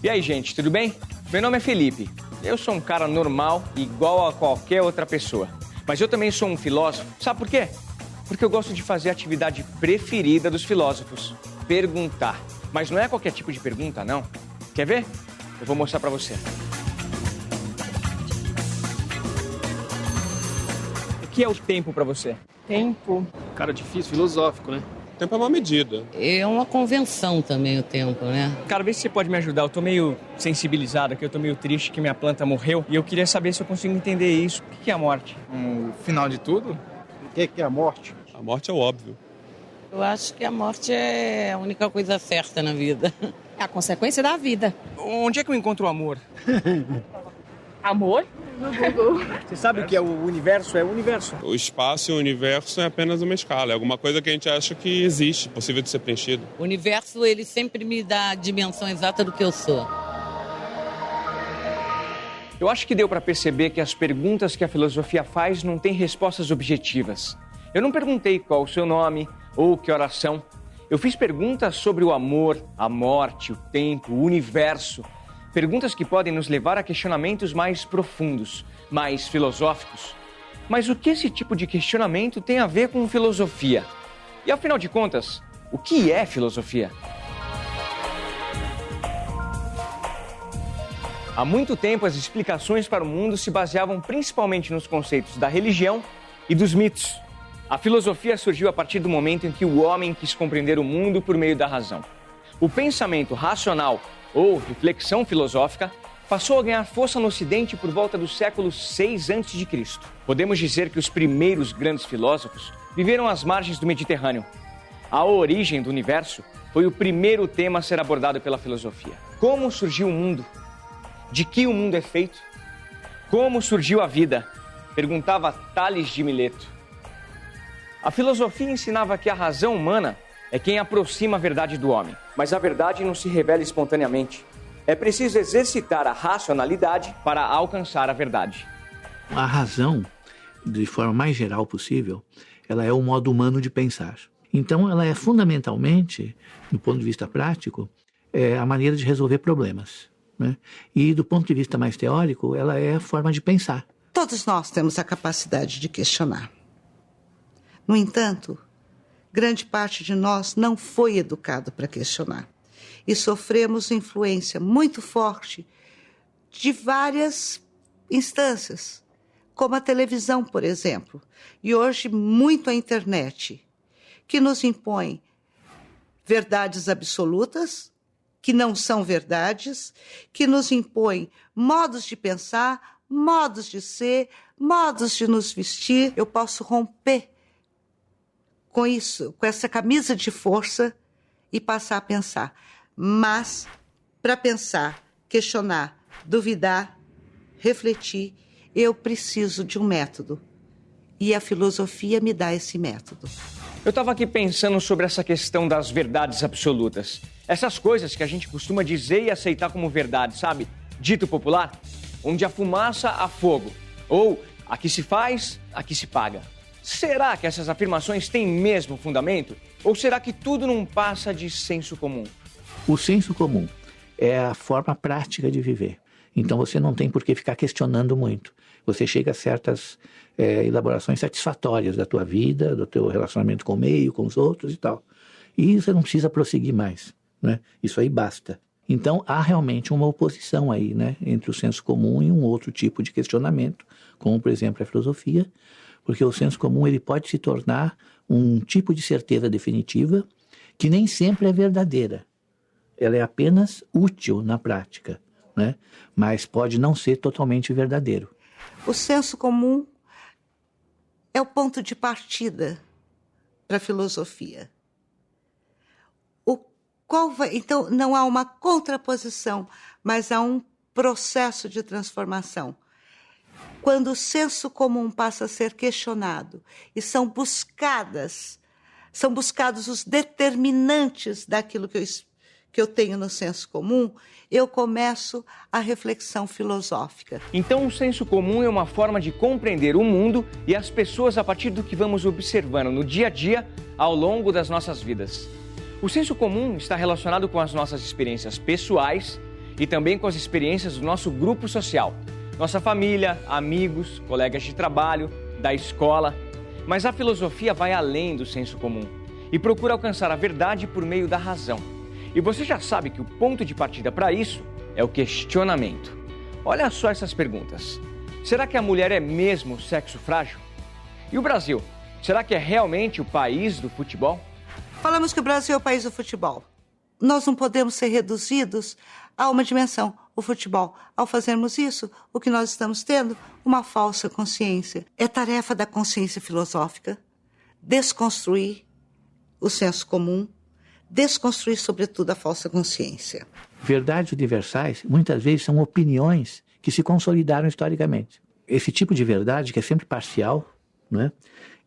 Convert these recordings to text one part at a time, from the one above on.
E aí, gente, tudo bem? Meu nome é Felipe. Eu sou um cara normal, igual a qualquer outra pessoa. Mas eu também sou um filósofo. Sabe por quê? Porque eu gosto de fazer a atividade preferida dos filósofos: perguntar. Mas não é qualquer tipo de pergunta, não. Quer ver? Eu vou mostrar pra você. O que é o tempo pra você? Tempo? Cara, difícil, filosófico, né? O tempo é uma medida. É uma convenção também o tempo, né? Cara, vê se você pode me ajudar. Eu tô meio sensibilizado aqui, eu tô meio triste que minha planta morreu. E eu queria saber se eu consigo entender isso. O que é a morte? O final de tudo? O que é a morte? A morte é o óbvio. Eu acho que a morte é a única coisa certa na vida. É a consequência da vida. Onde é que eu encontro o amor? Amor? No Google. Você sabe o que é o universo? É o universo. O espaço e o universo é apenas uma escala. É alguma coisa que a gente acha que existe, possível de ser preenchido. O universo, ele sempre me dá a dimensão exata do que eu sou. Eu acho que deu para perceber que as perguntas que a filosofia faz não têm respostas objetivas. Eu não perguntei qual o seu nome ou que horas são. Eu fiz perguntas sobre o amor, a morte, o tempo, o universo. Perguntas que podem nos levar a questionamentos mais profundos, mais filosóficos. Mas o que esse tipo de questionamento tem a ver com filosofia? E afinal de contas, o que é filosofia? Há muito tempo, as explicações para o mundo se baseavam principalmente nos conceitos da religião e dos mitos. A filosofia surgiu a partir do momento em que o homem quis compreender o mundo por meio da razão. O pensamento racional ou reflexão filosófica passou a ganhar força no Ocidente por volta do século VI a.C. Podemos dizer que os primeiros grandes filósofos viveram às margens do Mediterrâneo. A origem do universo foi o primeiro tema a ser abordado pela filosofia. Como surgiu o mundo? De que o mundo é feito? Como surgiu a vida? Perguntava Tales de Mileto. A filosofia ensinava que a razão humana é quem aproxima a verdade do homem. Mas a verdade não se revela espontaneamente. É preciso exercitar a racionalidade para alcançar a verdade. A razão, de forma mais geral possível, ela é o modo humano de pensar. Então, ela é fundamentalmente, do ponto de vista prático, a maneira de resolver problemas, né? E do ponto de vista mais teórico, ela é a forma de pensar. Todos nós temos a capacidade de questionar. No entanto, grande parte de nós não foi educado para questionar. E sofremos influência muito forte de várias instâncias, como a televisão, por exemplo, e hoje muito a internet, que nos impõe verdades absolutas, que não são verdades, que nos impõe modos de pensar, modos de ser, modos de nos vestir. Eu posso romper com isso, com essa camisa de força e passar a pensar. Mas, para pensar, questionar, duvidar, refletir, eu preciso de um método. E a filosofia me dá esse método. Eu estava aqui pensando sobre essa questão das verdades absolutas. Essas coisas que a gente costuma dizer e aceitar como verdade, sabe? Dito popular, onde a fumaça há fogo. Ou, aqui se faz, aqui se paga. Será que essas afirmações têm mesmo fundamento? Ou será que tudo não passa de senso comum? O senso comum é a forma prática de viver. Então você não tem por que ficar questionando muito. Você chega a certas elaborações satisfatórias da tua vida, do teu relacionamento com o meio, com os outros e tal. E você não precisa prosseguir mais, né? Isso aí basta. Então há realmente uma oposição aí, né, entre o senso comum e um outro tipo de questionamento, como por exemplo a filosofia, porque o senso comum ele pode se tornar um tipo de certeza definitiva que nem sempre é verdadeira. Ela é apenas útil na prática, né? Mas pode não ser totalmente verdadeiro. O senso comum é o ponto de partida para a filosofia. Então, não há uma contraposição, mas há um processo de transformação. Quando o senso comum passa a ser questionado e são buscados os determinantes daquilo que eu tenho no senso comum, eu começo a reflexão filosófica. Então o senso comum é uma forma de compreender o mundo e as pessoas a partir do que vamos observando no dia a dia ao longo das nossas vidas. O senso comum está relacionado com as nossas experiências pessoais e também com as experiências do nosso grupo social, nossa família, amigos, colegas de trabalho, da escola. Mas a filosofia vai além do senso comum e procura alcançar a verdade por meio da razão. E você já sabe que o ponto de partida para isso é o questionamento. Olha só essas perguntas. Será que a mulher é mesmo sexo frágil? E o Brasil? Será que é realmente o país do futebol? Falamos que o Brasil é o país do futebol. Nós não podemos ser reduzidos a uma dimensão, o futebol. Ao fazermos isso, o que nós estamos tendo? Uma falsa consciência. É tarefa da consciência filosófica desconstruir o senso comum, desconstruir, sobretudo, a falsa consciência. Verdades universais, muitas vezes, são opiniões que se consolidaram historicamente. Esse tipo de verdade, que é sempre parcial, né,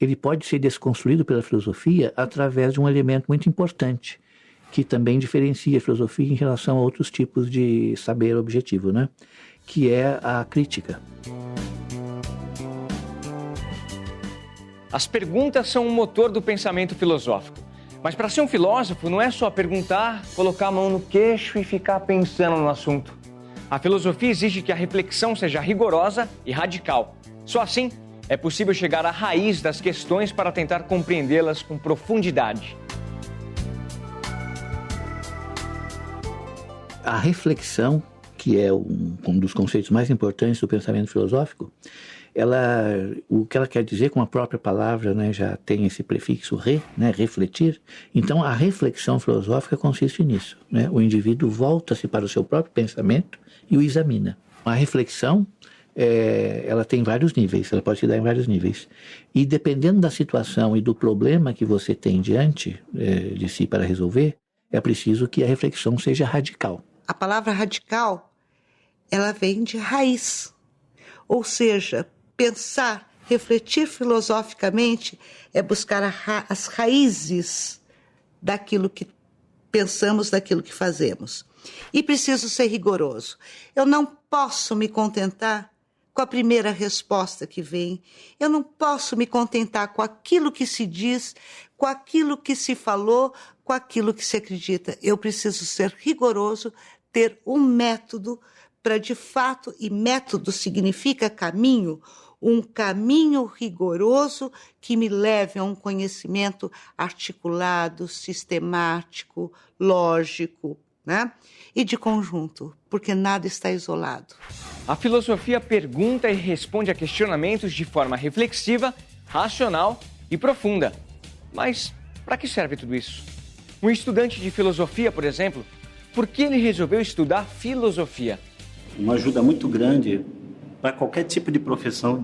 ele pode ser desconstruído pela filosofia através de um elemento muito importante, que também diferencia a filosofia em relação a outros tipos de saber objetivo, né, que é a crítica. As perguntas são o motor do pensamento filosófico. Mas para ser um filósofo não é só perguntar, colocar a mão no queixo e ficar pensando no assunto. A filosofia exige que a reflexão seja rigorosa e radical. Só assim é possível chegar à raiz das questões para tentar compreendê-las com profundidade. A reflexão, que é um dos conceitos mais importantes do pensamento filosófico, o que ela quer dizer com a própria palavra, né, já tem esse prefixo re, né, refletir. Então, a reflexão filosófica consiste nisso, né? O indivíduo volta-se para o seu próprio pensamento e o examina. A reflexão, ela tem vários níveis, ela pode se dar em vários níveis. E dependendo da situação e do problema que você tem diante de si para resolver, é preciso que a reflexão seja radical. A palavra radical, ela vem de raiz, ou seja, pensar, refletir filosoficamente é buscar as raízes daquilo que pensamos, daquilo que fazemos. E preciso ser rigoroso. Eu não posso me contentar com a primeira resposta que vem. Eu não posso me contentar com aquilo que se diz, com aquilo que se falou, com aquilo que se acredita. Eu preciso ser rigoroso, ter um método para, de fato, e método significa caminho, um caminho rigoroso que me leve a um conhecimento articulado, sistemático, lógico, né? E de conjunto, porque nada está isolado. A filosofia pergunta e responde a questionamentos de forma reflexiva, racional e profunda. Mas para que serve tudo isso? Um estudante de filosofia, por exemplo, por que ele resolveu estudar filosofia? Uma ajuda muito grande para qualquer tipo de profissão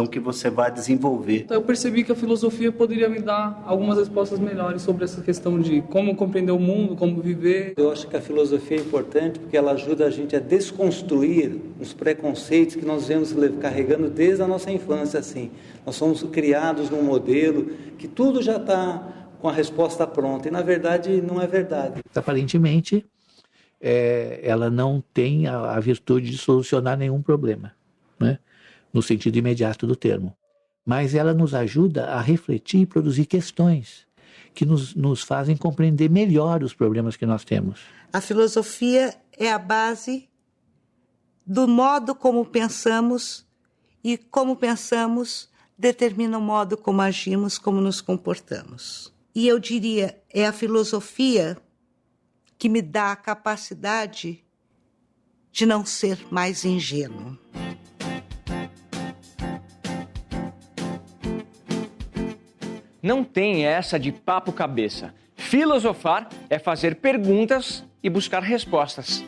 que você vai desenvolver. Então eu percebi que a filosofia poderia me dar algumas respostas melhores sobre essa questão de como compreender o mundo, como viver. Eu acho que a filosofia é importante porque ela ajuda a gente a desconstruir os preconceitos que nós vemos carregando desde a nossa infância. Assim. Nós somos criados num modelo que tudo já está com a resposta pronta e na verdade não é verdade. Aparentemente, ela não tem a virtude de solucionar nenhum problema, né? No sentido imediato do termo. Mas ela nos ajuda a refletir e produzir questões que nos fazem compreender melhor os problemas que nós temos. A filosofia é a base do modo como pensamos e como pensamos determina o modo como agimos, como nos comportamos. E eu diria, é a filosofia que me dá a capacidade de não ser mais ingênuo. Não tem essa de papo cabeça. Filosofar é fazer perguntas e buscar respostas.